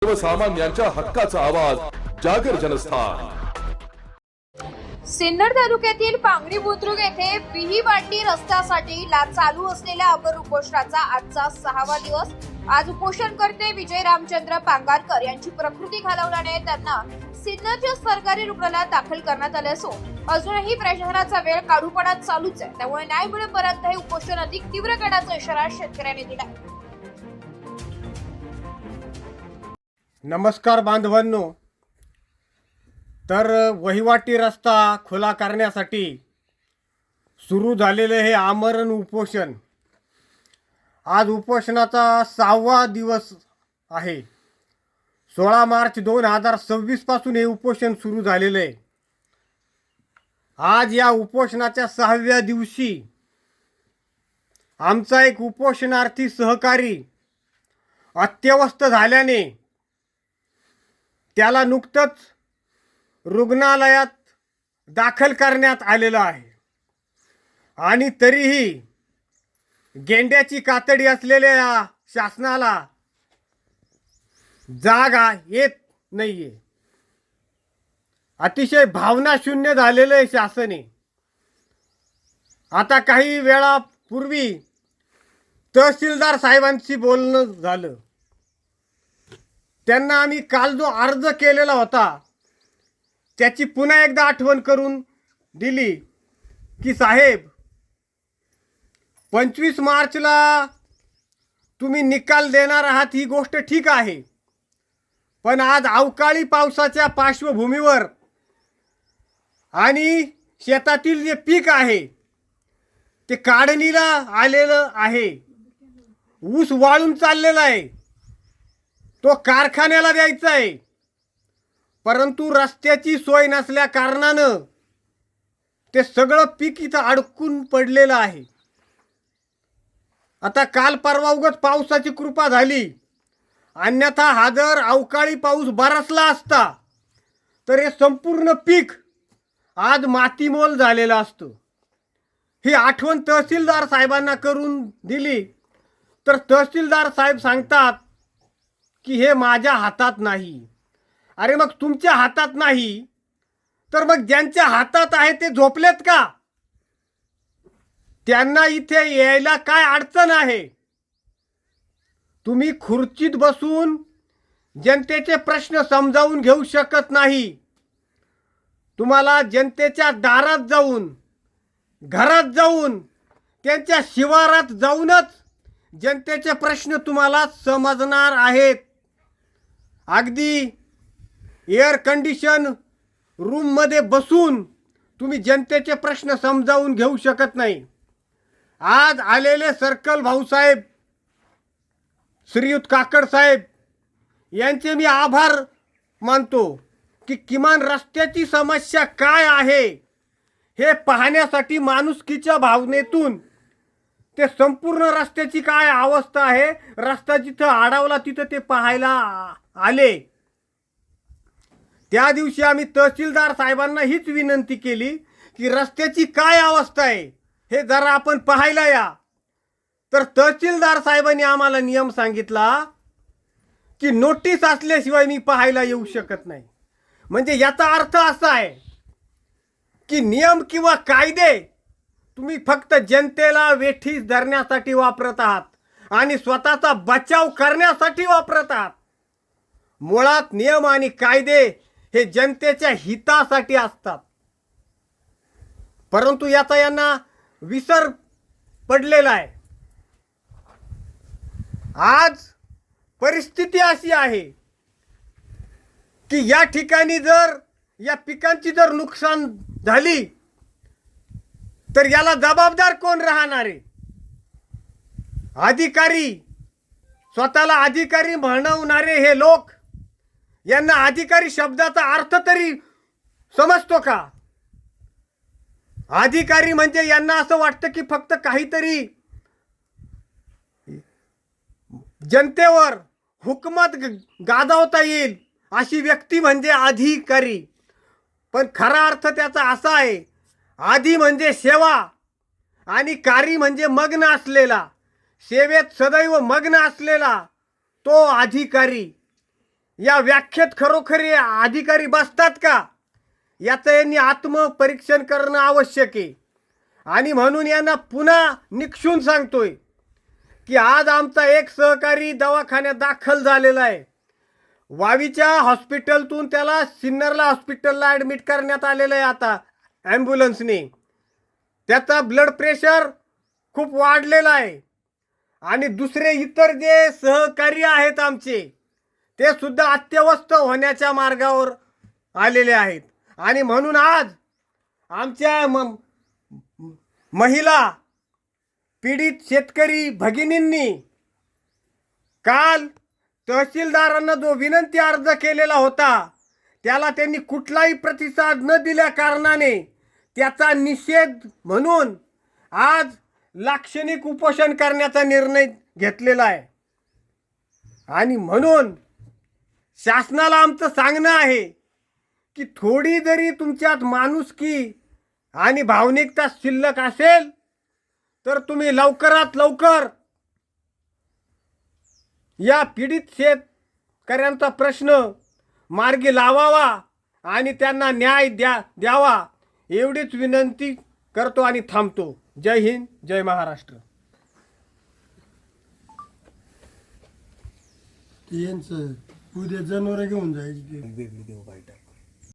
सर्वसामान्यांच्या हक्काचा आवाज जागर जनस्थान। सिन्नर तालुक्यातील पांगरी बुद्रुक येथे विहीवाटी रस्त्यासाठी चालू असलेल्या अमर उपोषणाचा आजचा 6वा दिवस। आज उपोषणकर्ते विजय रामचंद्र पांगारकर यांची प्रकृती खालावल्याने त्यांना सिन्नरच्या सरकारी रुग्णालयात दाखल करण्यात आले असून अजूनही प्रशासनाचा वेळ काढूपणा चालूच आहे। त्यामुळे न्याय मिळेपर्यंत हे उपोषण अधिक तीव्र करण्याचा इशारा शेतकऱ्यांनी दिला। नमस्कार बांधवांनो, तर वहिवाटी रस्ता खुला करण्यासाठी सुरू झालेले हे आमरण उपोषण आज उपोषणाचा 6वा दिवस आहे। 16 मार्च 2026 पासून हे उपोषण सुरू झालेले आहे। आज या उपोषणाच्या 6व्या दिवशी आमचा एक उपोषणार्थी सहकारी अत्यवस्थ झाल्याने त्याला नुकतंच रुग्णालयात दाखल करण्यात आलेलं आहे आणि तरीही गेंड्याची कातडी असलेल्या शासनाला जागा येत नाहीये। अतिशय भावनाशून्य झालेलं आहे शासन। आता काही वेळापूर्वी तहसीलदार साहेबांशी बोलणं झालं। त्यांना आम्ही काल जो अर्ज केलेला होता त्याची पुन्हा एकदा आठवण करून दिली की साहेब 25 मार्चला तुम्ही निकाल देणार आहात, ही गोष्ट ठीक आहे, पण आज अवकाळी पावसाच्या पार्श्वभूमीवर आणि शेतातील जे पीक आहे ते काढणीला आलेलं आहे, ऊस वाळून चाललेला आहे, तो कारखान्याला द्यायचा आहे, परंतु रस्त्याची सोय नसल्या कारणानं ते सगळं पीक इथं अडकून पडलेलं आहे। आता काल परवा उगाच पावसाची कृपा झाली, अन्यथा हा जर अवकाळी पाऊस बरसला असता तर हे संपूर्ण पीक आज मातीमोल झालेलं असतं। ही आठवण तहसीलदार साहेबांना करून दिली तर तहसीलदार साहेब सांगतात की हे माझ्या हातात नाही। अरे मग तुमच्या हातात नाही तर मग ज्यांच्या हातात आहे ते झोपलेत का? त्यांना इथे यायला काय अडचण आहे? तुम्ही खुर्चीत बसून जनतेचे प्रश्न समजावून घेऊ शकत नाही। तुम्हाला जनतेच्या दारात जाऊन, घरात जाऊन, त्यांच्या शिवारात जाऊनच जनतेचे प्रश्न तुम्हाला समजणार आहेत। अगदी एअर कंडिशन रूममध्ये बसून तुम्ही जनतेचे प्रश्न समजावून घेऊ शकत नाही। आज आलेले सर्कल भाऊसाहेब, श्रीयुत काकड साहेब यांचे मी आभार मानतो की किमान रस्त्याची समस्या काय आहे हे पाहण्यासाठी माणुसकीच्या भावनेतून ते संपूर्ण रस्त्याची काय अवस्था आहे, रस्ता जिथं अडवला तिथं ते पाहायला आले। त्या दिवशी आम्ही तहसीलदार साहेबांना हीच विनंती केली की रस्त्याची काय अवस्था आहे हे जरा आपण पाहायला या। तर तहसीलदार साहेबांनी आम्हाला नियम सांगितला की नोटीस असल्याशिवाय मी पाहायला येऊ शकत नाही। म्हणजे याचा अर्थ असा आहे की नियम किंवा कायदे तुम्ही फक्त जनतेला वेठीस धरण्यासाठी वापरत आहात आणि स्वतःचा बचाव करण्यासाठी वापरत आहात। मुळात नियम आणि कायदे हे जनतेच्या हितासाठी असतात, परंतु याचा यांना विसर पडलेला आहे। आज परिस्थिती अशी आहे की या ठिकाणी जर या पिकांची जर नुकसान झाली तर याला जबाबदार कोण राहणार आहे? अधिकारी, स्वतःला अधिकारी म्हणवणारे हे लोक, यांना अधिकारी शब्दाचा अर्थ तरी समजतो का? अधिकारी म्हणजे यांना असं वाटतं की फक्त काहीतरी जनतेवर हुकूमत गाजवता येईल अशी व्यक्ती म्हणजे अधिकारी। पण खरा अर्थ त्याचा असा आहे, आधी म्हणजे सेवा आणि कारी म्हणजे मग्न असलेला, सेवेत सदैव मग्न असलेला तो अधिकारी। या व्याख्येत खरोखर अधिकारी बसतात का, याचं यांनी आत्मपरीक्षण करणं आवश्यक आहे. आणि म्हणून यांना पुन्हा निक्षून सांगतोय की आज आमचा एक सहकारी दवाखान्यात दाखल झालेला आहे. वावीच्या हॉस्पिटलतून त्याला सिन्नरला हॉस्पिटलला ॲडमिट करण्यात आलेलं आहे. आता ॲम्ब्युलन्सने त्याचा ब्लड प्रेशर खूप वाढलेला आहे. आणि दुसरे इतर जे सहकारी आहेत आमचे, ते सुद्धा अत्यवस्थ होण्याच्या मार्गावर आलेले आहेत. आणि म्हणून आज आमच्या महिला पीडित शेतकरी भगिनींनी काल तहसीलदारांना जो विनंती अर्ज केलेला होता, त्याला त्यांनी कुठलाही प्रतिसाद न दिल्या कारणाने त्याचा निषेध म्हणून आज लाक्षणिक उपोषण करण्याचा निर्णय घेतलेला आहे. आणि म्हणून शासनाला आमचं सांगणं आहे की थोडी जरी तुमच्यात माणुसकी आणि भावनिकता शिल्लक असेल तर तुम्ही लवकरात लवकर या पीडित शेतकऱ्यांचा प्रश्न मार्गी लावावा आणि त्यांना न्याय द्यावा एवढीच विनंती करतो आणि थांबतो. जय हिंद, जय महाराष्ट्र. यांचं उद्या जनावर घेऊन जायची